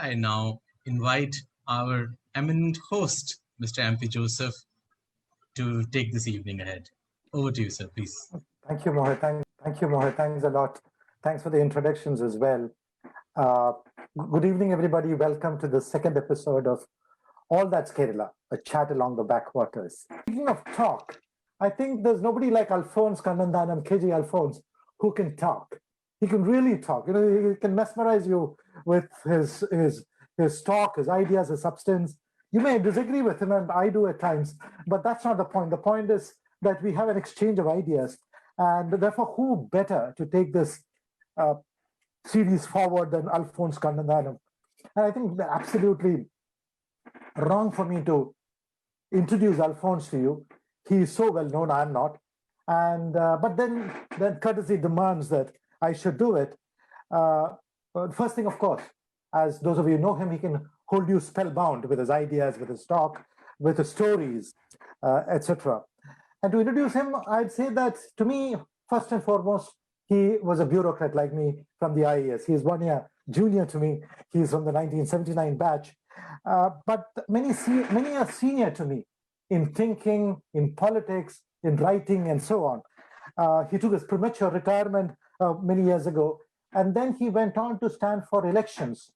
I now invite our eminent host, Mr. MP Joseph, to take this evening ahead. Over to you, sir, please. Thank you, Mohit. Thank you, Mohit. Thanks a lot. Thanks for the introductions as well. Good evening, everybody. Welcome to the second episode of All That's Kerala, a chat along the backwaters. Speaking of talk, I think there's nobody like Alphonse Kannandanam, J Alphonse, who can talk. He can really talk. You know, he can mesmerize you with his talk, his ideas, his substance. You may disagree with him, and I do at times, but that's not the point. The point is that we have an exchange of ideas, and therefore, who better to take this series forward than Alphonse Kannandanam? And I think they're absolutely wrong for me to introduce Alphonse to you. He is so well known, I'm not. And but then courtesy demands that I should do it. First thing, of course, as those of you know him, he can hold you spellbound with his ideas, with his talk, with his stories, etc. And to introduce him, I'd say that to me, first and foremost, he was a bureaucrat like me from the IAS. He's 1 year junior to me. He's from the 1979 batch. But many are senior to me in thinking, in politics, in writing, and so on. He took his premature retirement many years ago, and then he went on to stand for elections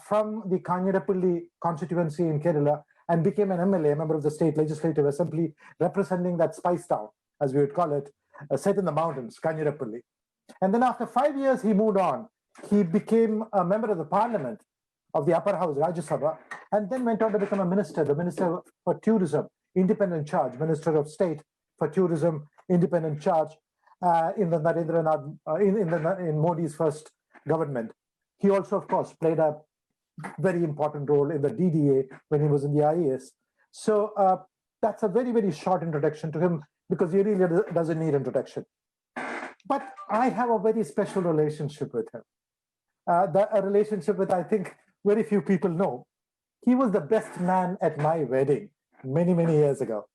from the Kanyarapalli constituency in Kerala and became an MLA, a member of the state legislative assembly, representing that spice town, as we would call it, set in the mountains, Kanyarapalli. And then after 5 years, he moved on. He became a member of the parliament of the upper house, Rajya Sabha, and then went on to become a minister, the minister for tourism, independent charge, minister of state for tourism, independent charge in the in Modi's first government. He also, of course, played a very important role in the DDA when he was in the IAS. So that's a very, very short introduction to him because he really doesn't need introduction. But I have a very special relationship with him. A relationship with, I think, very few people know. He was the best man at my wedding many, many years ago.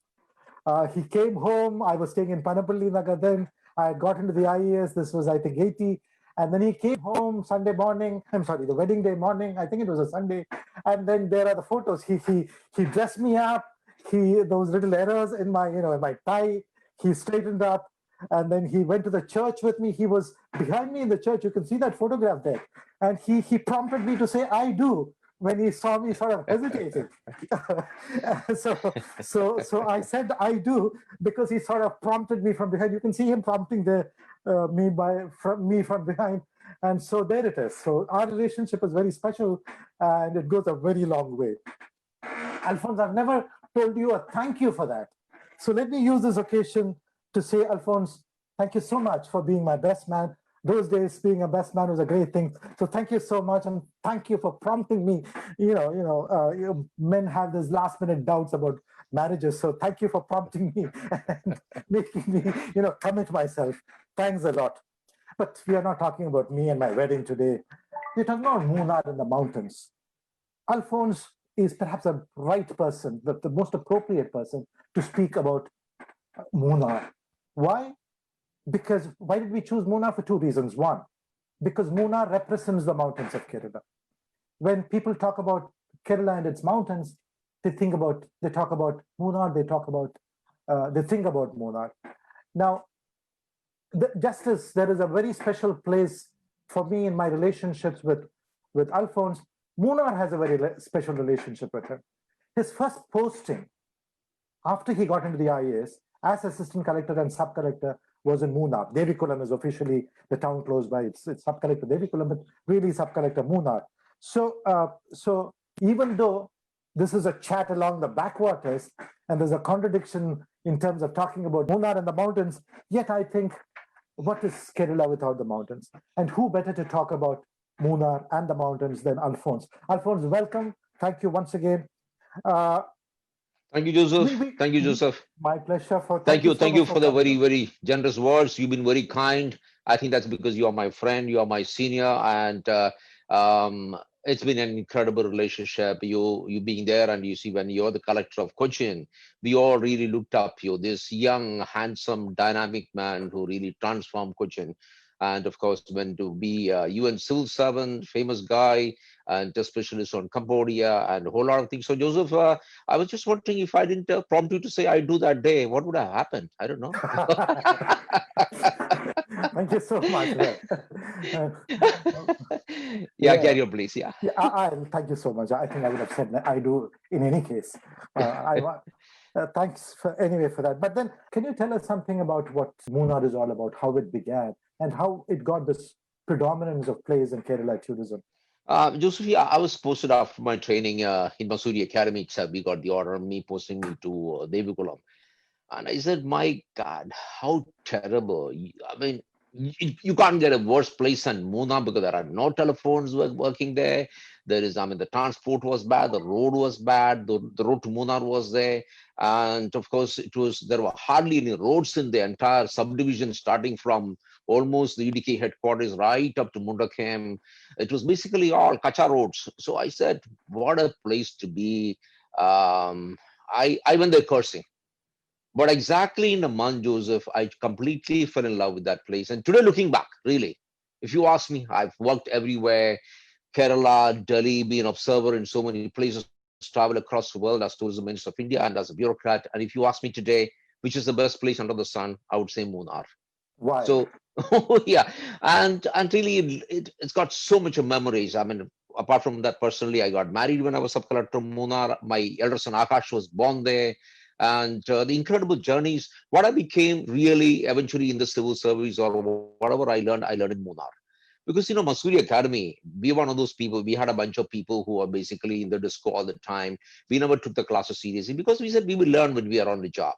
He came home. I was staying in Panapalli Nagar then. I got into the IAS. This was, I think, 80. And then he came home Sunday morning. I'm sorry, the wedding day morning. I think it was a Sunday. And then there are the photos. He dressed me up. Those little errors in my, in my tie, he straightened up. And then he went to the church with me. He was behind me in the church. You can see that photograph there. And he prompted me to say, I do, when he saw me sort of hesitating. so I said, I do, because he sort of prompted me from behind. You can see him prompting me from behind. And so there it is. So our relationship is very special, and it goes a very long way. Alphonse, I've never told you a thank you for that. So let me use this occasion to say, Alphonse, thank you so much for being my best man. Those days, being a best man was a great thing. So thank you so much, and thank you for prompting me. Men have these last-minute doubts about marriages. So thank you for prompting me and making me, commit myself. Thanks a lot. But we are not talking about me and my wedding today. We're talking about Munnar in the mountains. Alphonse is perhaps a right person, the most appropriate person to speak about Munnar. Why? Because why did we choose Munnar? For two reasons. One, because Munnar represents the mountains of Kerala. When people talk about Kerala and its mountains, they talk about Munnar, they think about Munnar. Now, just as there is a very special place for me in my relationships with Alphonse, Munnar has a very special relationship with him. His first posting after he got into the IAS as assistant collector and sub-collector was in Munnar. Devikulam is officially the town close by. It's sub-collector Devikulam, but really sub-collector Munnar. So even though this is a chat along the backwaters, and there's a contradiction in terms of talking about Munnar and the mountains, yet I think, what is Kerala without the mountains? And who better to talk about Munnar and the mountains than Alphonse? Alphonse, welcome. Thank you once again. Thank you, Joseph. Thank you, Joseph. My pleasure. Thank you for the very, very generous words. You've been very kind. I think that's because you are my friend, you are my senior, and it's been an incredible relationship. You being there, and you see when you're the collector of Cochin, we all really looked up you. This young, handsome, dynamic man who really transformed Cochin. and of course went to be a UN civil servant, famous guy, and a specialist on Cambodia and a whole lot of things. So Joseph, I was just wondering if I didn't prompt you to say I do that day, what would have happened? I don't know. Thank you so much. Yeah, carry on, please. Yeah. Yeah, thank you so much. I think I would have said that I do in any case. Thanks anyway for that. But then, can you tell us something about what Munnar is all about, how it began, and how it got this predominance of plays in Kerala tourism? Joseph, yeah, I was posted after my training in Masuri Academy itself. We got the order of me posting me to Devikulam. And I said, my God, how terrible. I mean, you can't get a worse place than Munnar because there are no telephones working there. There is, I mean, the transport was bad, the road was bad, the road to Munnar was there. And of course, there were hardly any roads in the entire subdivision, starting from almost the UDK headquarters right up to Mundakem. It was basically all kacha roads. So I said, what a place to be. I went there cursing. But exactly in a month, Joseph, I completely fell in love with that place. And today, looking back, really, if you ask me, I've worked everywhere, Kerala, Delhi, be an observer in so many places, travel across the world as tourism minister of India and as a bureaucrat. And if you ask me today, which is the best place under the sun, I would say Munnar. Why? So, yeah, and really, it's got so much of memories. I mean, apart from that, personally, I got married when I was sub-collector of Munnar. My elder son Akash was born there. And the incredible journeys, what I became really eventually in the civil service or whatever I learned in Munnar. Because, you know, Masuri Academy, we were one of those people, we had a bunch of people who were basically in the disco all the time. We never took the classes seriously because we said we will learn when we are on the job.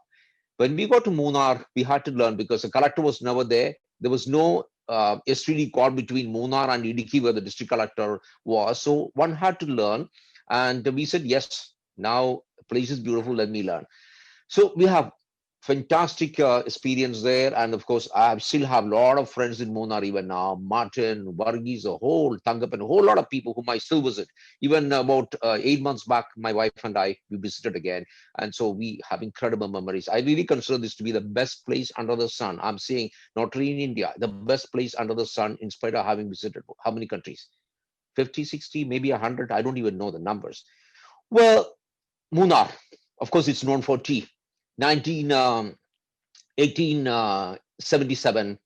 When we got to Munnar, we had to learn because the collector was never there. There was no STD call between Munnar and Idiki where the district collector was. So one had to learn. And we said, yes, now the place is beautiful, let me learn. So we have fantastic experience there. And of course, I still have a lot of friends in Munnar even now. Martin, Varghese, Tangap, a whole lot of people whom I still visit. Even about 8 months back, my wife and I, we visited again. And so we have incredible memories. I really consider this to be the best place under the sun. I'm saying not only in India, the best place under the sun in spite of having visited how many countries? 50, 60, maybe 100. I don't even know the numbers. Well, Munnar, of course, it's known for tea. 1877,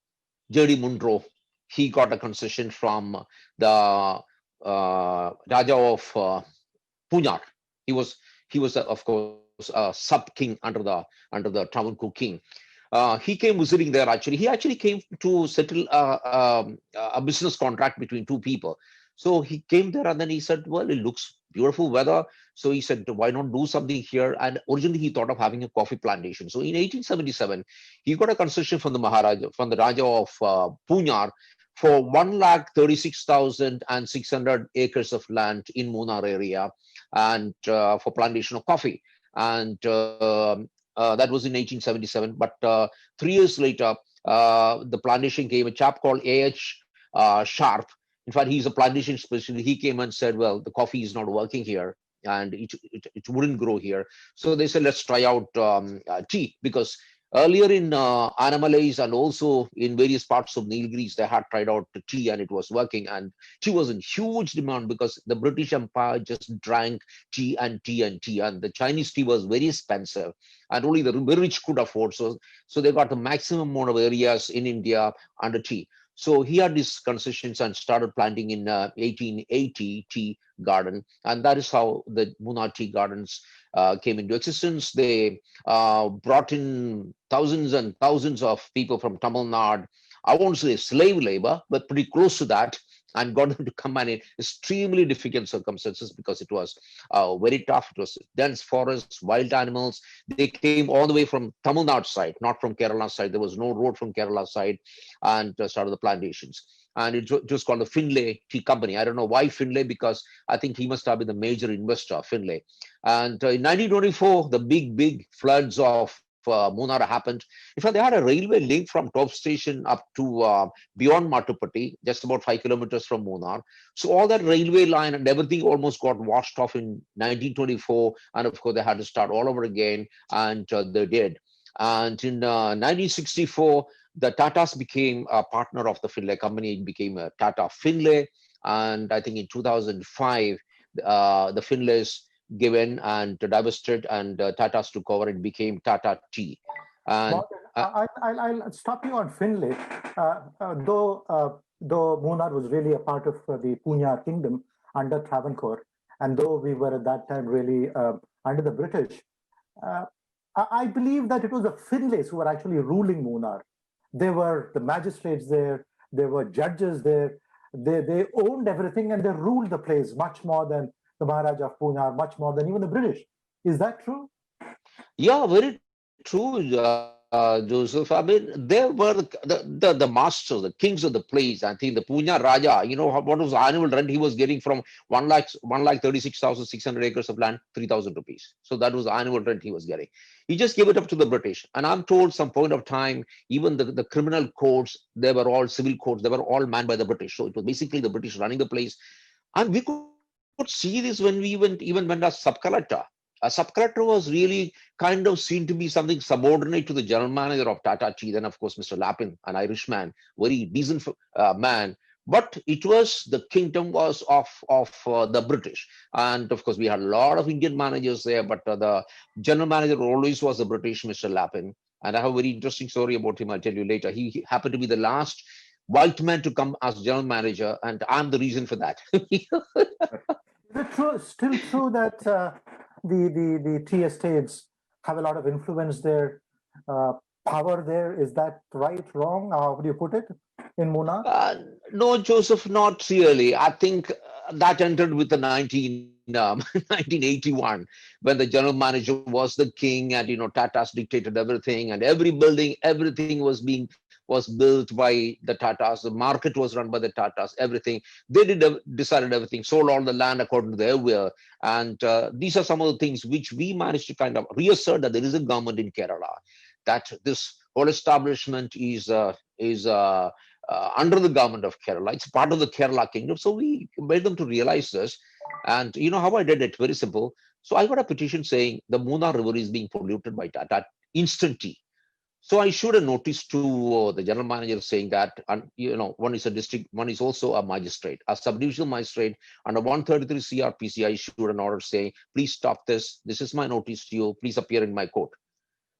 J.D. Munro, he got a concession from the Raja of Munnar. He was of course a sub king under the Travancore king. He came visiting there. He actually came to settle a business contract between two people. So he came there and then he said, well, it looks beautiful weather. So he said, why not do something here? And originally he thought of having a coffee plantation. So in 1877, he got a concession from the Maharaja, from the Raja of Munnar for 136,600 acres of land in Munnar area and for plantation of coffee. And that was in 1877. But 3 years later, the plantation came, a chap called A.H. Sharp. In fact, he's a plantation specialist. He came and said, well, the coffee is not working here and it wouldn't grow here. So they said, let's try out tea, because earlier in Animalais and also in various parts of Nilgiris, they had tried out the tea and it was working. And tea was in huge demand because the British Empire just drank tea and tea and tea. And the Chinese tea was very expensive and only the very rich could afford. So they got the maximum amount of areas in India under tea. So he had these concessions and started planting in 1880 tea garden. And that is how the Munnar tea gardens came into existence. They brought in thousands and thousands of people from Tamil Nadu. I won't say slave labor, but pretty close to that, and got them to come in extremely difficult circumstances because it was very tough. It was dense forests, wild animals. They came all the way from Tamil Nadu side, not from Kerala side. There was no road from Kerala side, and started the plantations. And it was called the Finlay Tea Company. I don't know why Finlay, because I think he must have been the major investor, Finlay. And in 1924, the big floods of Munnar happened. In fact, they had a railway link from top station up to beyond Matupatti, just about 5 kilometers from Munnar. So all that railway line and everything almost got washed off in 1924. And of course, they had to start all over again, and they did. And in 1964, the Tatas became a partner of the Finlay company. It became a Tata Finlay. And I think in 2005, the Finlays given and divested, and Tatas took over. It became Tata Tea. And I'll stop you on Finlay. Though Munnar was really a part of the Punya kingdom under Travancore, and though we were at that time really under the British, I believe that it was the Finlays who were actually ruling Munnar. They were the magistrates there, there were judges there, they owned everything and they ruled the place much more than the Maharaja of Punya, much more than even the British. Is that true? Yeah, very true, Joseph. I mean, they were the masters, the kings of the place. I think the Punya Raja, you know, what was the annual rent he was getting from 1,36,600 acres of land? 3,000 rupees. So that was the annual rent he was getting. He just gave it up to the British. And I'm told some point of time, even the criminal courts, they were all civil courts, they were all manned by the British. So it was basically the British running the place. And we could see this when we even went as sub-collector. A sub-collector was really kind of seen to be something subordinate to the general manager of Tata Tea. Then, of course, Mr. Lapin, an Irishman, very decent man. But it was, the kingdom was of the British. And of course, we had a lot of Indian managers there, but the general manager always was the British, Mr. Lapin. And I have a very interesting story about him. I'll tell you later. He happened to be the last white man to come as general manager, and I'm the reason for that. Is it still true that the tea estates have a lot of influence there, power there? Is that right, wrong? How would you put it in Munnar? No, Joseph, not really. I think that entered with the 1981, when the general manager was the king, and, you know, Tatas dictated everything, and every building, everything was built by the Tatas. The market was run by the Tatas, everything. They decided everything, sold all the land according to their will. And these are some of the things which we managed to kind of reassert, that there is a government in Kerala, that this whole establishment is under the government of Kerala. It's part of the Kerala kingdom. So we made them to realize this. And you know how I did it? Very simple. So I got a petition saying the Munnar River is being polluted by Tata Instant Tea. So I issued a notice to the general manager saying that, you know, one is a district, one is also a magistrate, a subdivisional magistrate. Under 133 CRPC, I issued an order saying, please stop this. This is my notice to you. Please appear in my court.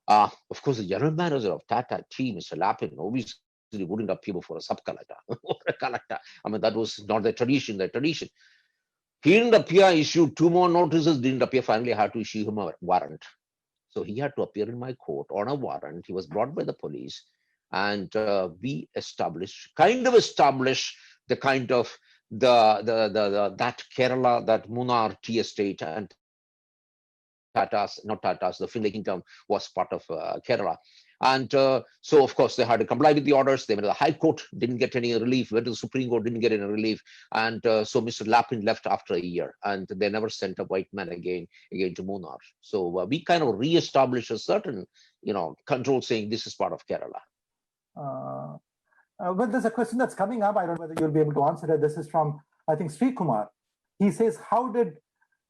Of course, the general manager of Tata Tea, Mr. Lapin, obviously wouldn't appear before a sub-collector or a collector. I mean, that was not the tradition. He didn't appear, issued 2 more notices, didn't appear. Finally, I had to issue him a warrant. So he had to appear in my court on a warrant. He was brought by the police, and we established the kind of that Kerala, that Munnar tea estate, and Tatas, not Tatas, the Finlay kingdom was part of Kerala. And so, of course, they had to comply with the orders. They went to the High Court, didn't get any relief, went to the Supreme Court, didn't get any relief. And so Mr. Lapin left after a year, and they never sent a white man again to Munnar. So we kind of reestablished a certain, you know, control, saying this is part of Kerala. Well, there's a question that's coming up. I don't know whether you'll be able to answer it. This is from, I think, Sri Kumar. He says, how did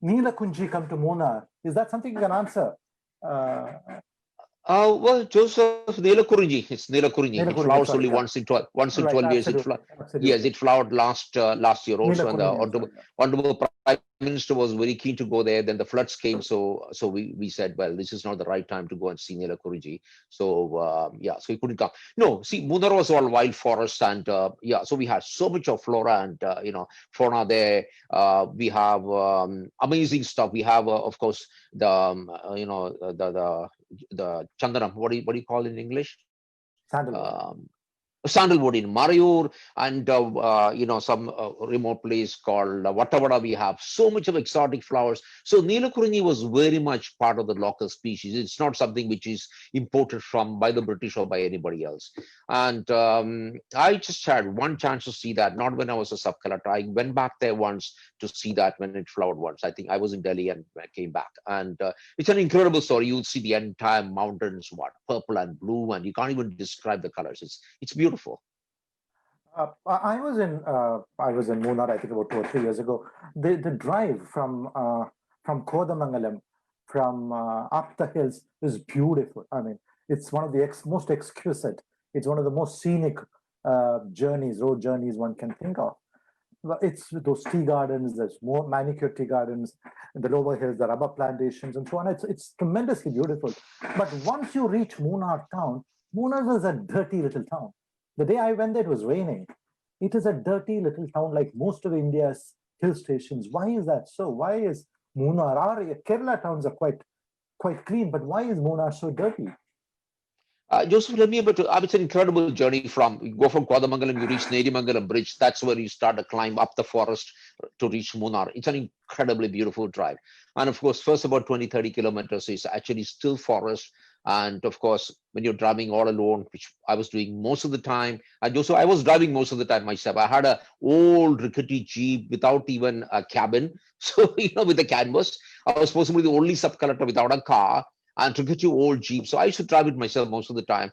Neelakunji come to Munnar? Is that something you can answer? Well, Joseph, Neelakunji. It's Neelakunji. It flowers only once in 12 years. Yes, it flowered last year also, and the Honorable Prime Minister was very keen to go there. Then the floods came, so we said, well, this is not the right time to go and see Neelakunji. So yeah, so he couldn't come. No, see, Munnar was all wild forest, and yeah, so we had so much of flora and you know, fauna there. We have amazing stuff. We have, of course, the you know, the chandanam. What do you call it in English? Sandalwood in Marayur, and you know, some remote place called Vattavada. We have so much of exotic flowers. So Neelakunji was very much part of the local species. It's not something which is imported from by the British or by anybody else. And I just had one chance to see that, not when I was a sub-collector. I went back there once to see that when it flowered once. I think I was in Delhi and I came back. And it's an incredible story. You'll see the entire mountains, purple and blue, and you can't even describe the colors. It's beautiful. I was in Munnar, I think about 2 or 3 years ago. The drive from Kodamangalam, from up the hills, is beautiful. I mean, it's one of the most exquisite It's one of the most scenic road journeys one can think of. It's those tea gardens, there's more manicured tea gardens, the lower hills, the rubber plantations, and so on. It's tremendously beautiful. But once you reach Munnar town, Munnar is a dirty little town. The day I went there, it was raining. It is a dirty little town like most of India's hill stations. Why is that so? Why is Munnar, our Kerala towns are quite clean, but why is Munnar so dirty? Joseph, let me it's an incredible journey you go from Kodamangalam, you reach Nedimangalam Bridge. That's where you start to climb up the forest to reach Munnar. It's an incredibly beautiful drive. And of course, first about 20-30 kilometers is actually still forest. And of course, when you're driving all alone, which I was doing most of the time, and Joseph, I was driving most of the time myself. I had a old rickety Jeep without even a cabin. So, with the canvas, I was supposed to be the only sub-collector without a car. And to get you old Jeep. So I used to drive it myself most of the time.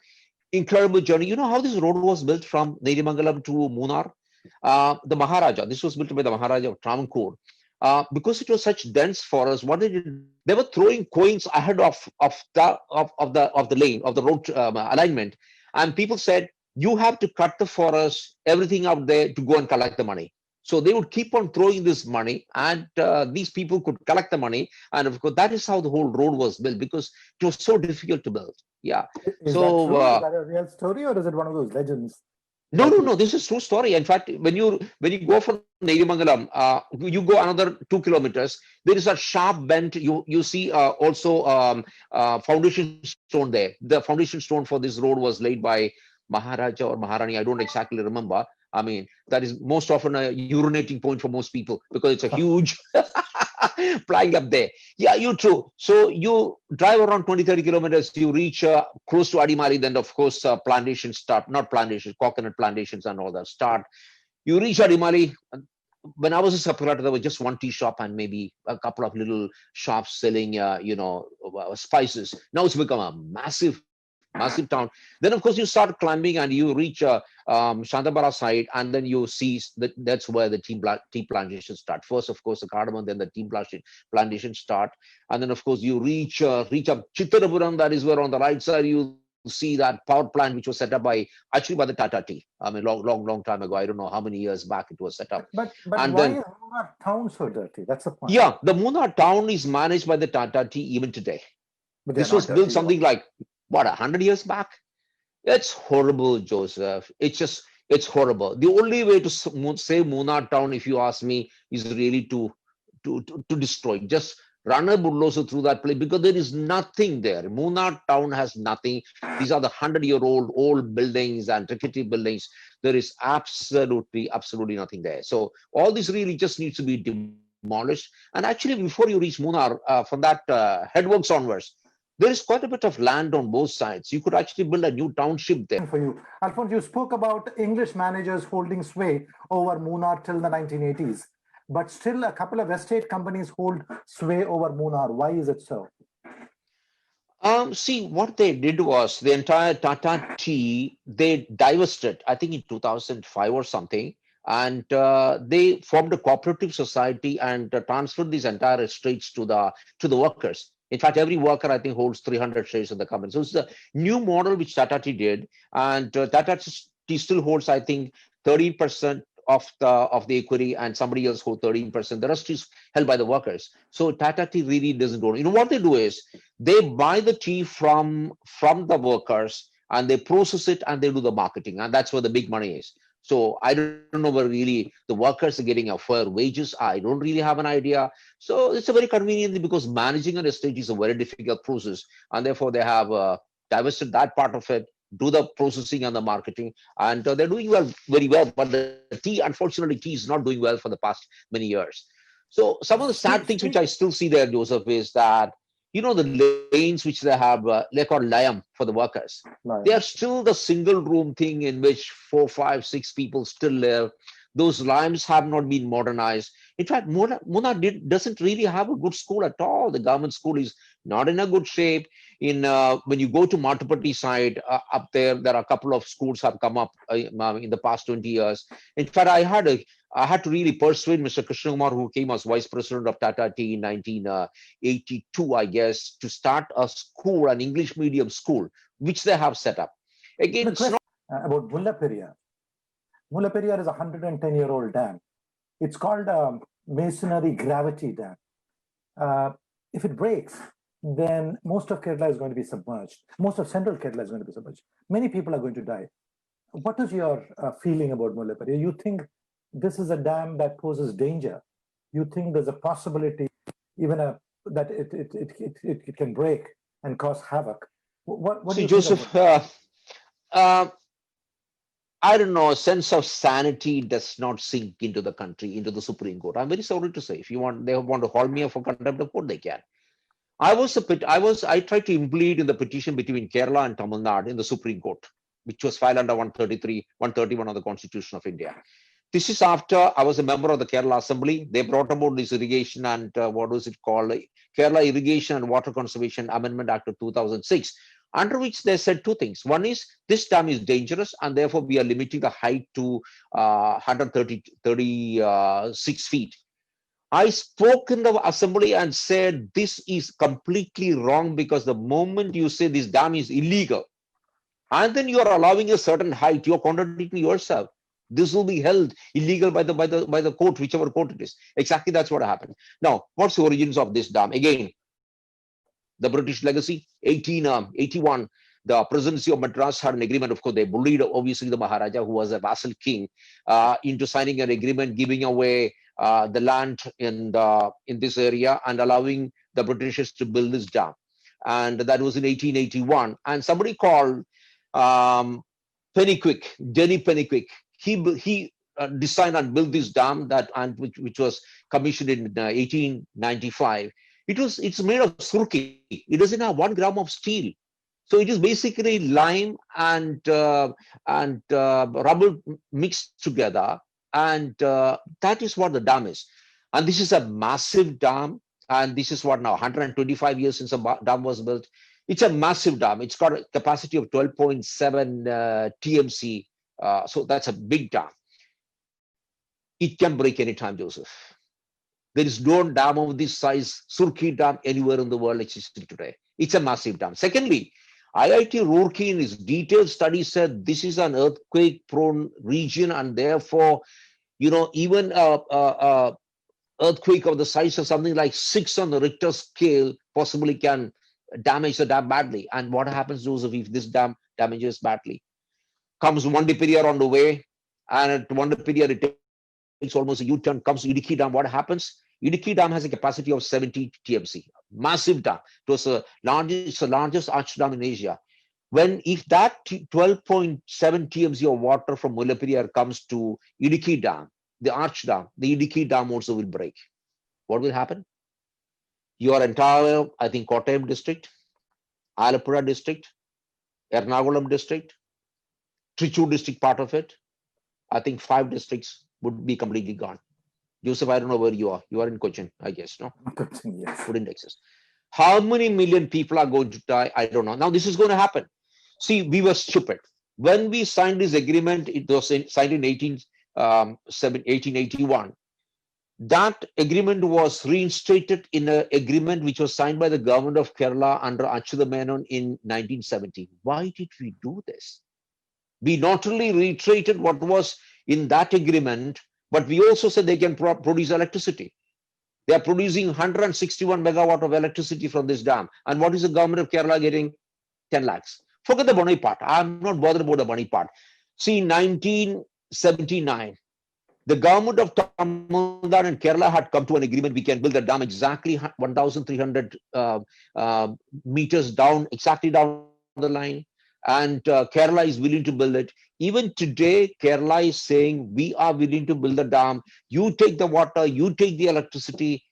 Incredible journey. You know how this road was built from Nedimangalam to Munnar? The Maharaja, this was built by the Maharaja of Travancore. Because it was such dense forest, what they did, they were throwing coins ahead of the lane, of the road alignment. And people said, you have to cut the forest, everything out there to go and collect the money. So they would keep on throwing this money, and these people could collect the money. And of course, that is how the whole road was built, because it was so difficult to build. Yeah. Is that true? Is that a real story, or is it one of those legends? No. This is true story. In fact, when you go from Nedimangalam, you go another 2 kilometers. There is a sharp bend. You see also foundation stone there. The foundation stone for this road was laid by Maharaja or Maharani. I don't exactly remember. I mean, that is most often a urinating point for most people, because it's a huge flying up there. Yeah, you're true. So you drive around 20-30 kilometers, you reach close to Adimari, then of course plantations start, not plantations, coconut plantations and all that start. You reach Adimari. When I was a sub-collector, there was just one tea shop and maybe a couple of little shops selling, spices. Now it's become a massive town. Then of course you start climbing and you reach Shantabara side, and then you see that's where the tea plantations start. First, of course, the cardamom, then the tea plantation start, and then of course you reach up Chittarapuram. That is where on the right side you see that power plant, which was set up by the Tata Tea. I mean, long time ago. I don't know how many years back it was set up. But and why is Munnar town so dirty? That's the point. Yeah, the Munnar town is managed by the Tata Tea even today. This was built something like 100 years back. It's horrible, Joseph. It's horrible. The only way to save Munnar town, if you ask me, is really to destroy. Just run a bulldozer through that place, because there is nothing there. Munnar town has nothing. These are the 100-year-old buildings and rickety buildings. There is absolutely nothing there. So all this really just needs to be demolished. And actually, before you reach Munnar, from that headworks onwards, there is quite a bit of land on both sides. You could actually build a new township there. For you, Alphonse, you spoke about English managers holding sway over Munnar till the 1980s, but still a couple of estate companies hold sway over Munnar. Why is it so? See, what they did was the entire Tata Tea, they divested, I think in 2005 or something, and they formed a cooperative society and transferred these entire estates to the workers. In fact, every worker, I think, holds 300 shares in the company. So it's the new model which Tata Tea did, and Tata Tea still holds, I think, 13% of the equity, and somebody else holds 13%. The rest is held by the workers. So Tata Tea really doesn't own. You know what they do is they buy the tea from the workers, and they process it, and they do the marketing, and that's where the big money is. So I don't know whether really the workers are getting a fair wages. I don't really have an idea. So it's a very convenient, because managing an estate is a very difficult process, and therefore they have divested that part of it, do the processing and the marketing, and they're doing very well. But the tea, unfortunately, tea is not doing well for the past many years. So some of the sad things which I still see there, Joseph, is that the lanes which they have, they're called layam for the workers. They are still the single room thing in which 4, 5, 6 people still live. Those layams have not been modernized. In fact, Munnar doesn't really have a good school at all. The government school is not in a good shape. When you go to Matapati side, up there are a couple of schools have come up in the past 20 years. In fact, I had to really persuade Mr. Krishnakumar, who came as vice president of Tata Tea in 1982, I guess, to start a school, an English medium school, which they have set up. Again, about Mulla Periyar. Mulla Periyar is a 110-year-old dam. It's called a masonry gravity dam. If it breaks, then most of Kerala is going to be submerged. Most of central Kerala is going to be submerged. Many people are going to die. What is your feeling about Mulla Periyar? You think this is a dam that poses danger? You think there's a possibility even that it can break and cause havoc? What do you Joseph, think about I don't know, a sense of sanity does not sink into the country, into the Supreme Court. I'm very sorry to say, if they want to hold me up for contempt of court, they can. I tried to plead in the petition between Kerala and Tamil Nadu in the Supreme Court, which was filed under 131 of the Constitution of India. This is after I was a member of the Kerala Assembly. They brought about this irrigation and what was it called? Kerala Irrigation and Water Conservation Amendment Act of 2006, under which they said two things. One is this dam is dangerous and therefore we are limiting the height to 136 feet. I spoke in the assembly and said this is completely wrong, because the moment you say this dam is illegal and then you are allowing a certain height, you are contradicting yourself. This will be held illegal by the court, whichever court it is. Exactly, that's what happened. Now, what's the origins of this dam? Again, the British legacy, 1881. The presidency of Madras had an agreement. Of course, they bullied obviously the Maharaja, who was a vassal king, into signing an agreement giving away the land in this area and allowing the Britishers to build this dam. And that was in 1881. And somebody called Denny Pennyquick. He designed and built this dam which was commissioned in 1895. It's made of surki. It doesn't have 1 gram of steel. So it is basically lime and rubble mixed together, and that is what the dam is. And this is a massive dam, and this is what now 125 years since the dam was built. It's a massive dam. It's got a capacity of 12.7 TMC. So that's a big dam. It can break anytime, Joseph. There is no dam of this size, Surkhi Dam, anywhere in the world existing today. It's a massive dam. Secondly, IIT Roorkee in its detailed study said this is an earthquake-prone region, and therefore, even a earthquake of the size of something like 6 on the Richter scale possibly can damage the dam badly. And what happens, Joseph, if this dam damages badly? Comes Mulla Periyar on the way, and at Mulla Periyar it takes almost a U-turn, comes to Idukki Dam. What happens? Idukki Dam has a capacity of 70 TMC, massive dam. It was the largest arch dam in Asia. If that 12.7 TMC of water from Mulla Periyar comes to Idukki Dam, the arch dam, the Idukki Dam also will break. What will happen? Your entire, I think, Kottayam district, Alappuzha district, Ernakulam district, Trichy district, part of it, I think 5 districts would be completely gone. Joseph, I don't know where you are. You are in Cochin, I guess, no? Cochin, yes. Wouldn't exist. How many million people are going to die? I don't know. Now, this is going to happen. See, we were stupid. When we signed this agreement, it was signed in 1881. That agreement was reinstated in an agreement which was signed by the government of Kerala under Achyuta Menon in 1970. Why did we do this? We not only reiterated what was in that agreement, but we also said they can produce electricity. They are producing 161 megawatt of electricity from this dam. And what is the government of Kerala getting? 10 lakhs. Forget the money part. I'm not bothered about the money part. See, in 1979, the government of Tamil Nadu and Kerala had come to an agreement. We can build a dam exactly 1,300 meters down, exactly down the line. And Kerala is willing to build it. Even today, Kerala is saying, we are willing to build a dam. You take the water, you take the electricity.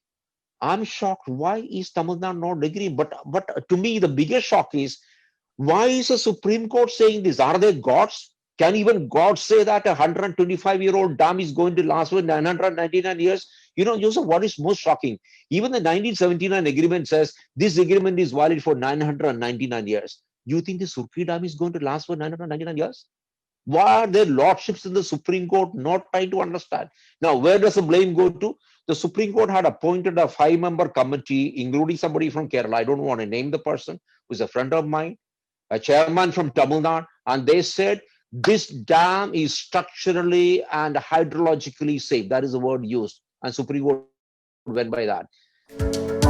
I'm shocked. Why is Tamil Nadu not agreeing? But to me, the biggest shock is, why is the Supreme Court saying this? Are they gods? Can even God say that a 125-year-old dam is going to last for 999 years? Joseph, what is most shocking? Even the 1979 agreement says this agreement is valid for 999 years. You think the Surkhi Dam is going to last for 999 years? Why are their lordships in the Supreme Court not trying to understand? Now, where does the blame go to? The Supreme Court had appointed a 5-member committee, including somebody from Kerala. I don't want to name the person, who's a friend of mine, a chairman from Tamil Nadu, and they said this dam is structurally and hydrologically safe. That is the word used, and Supreme Court went by that.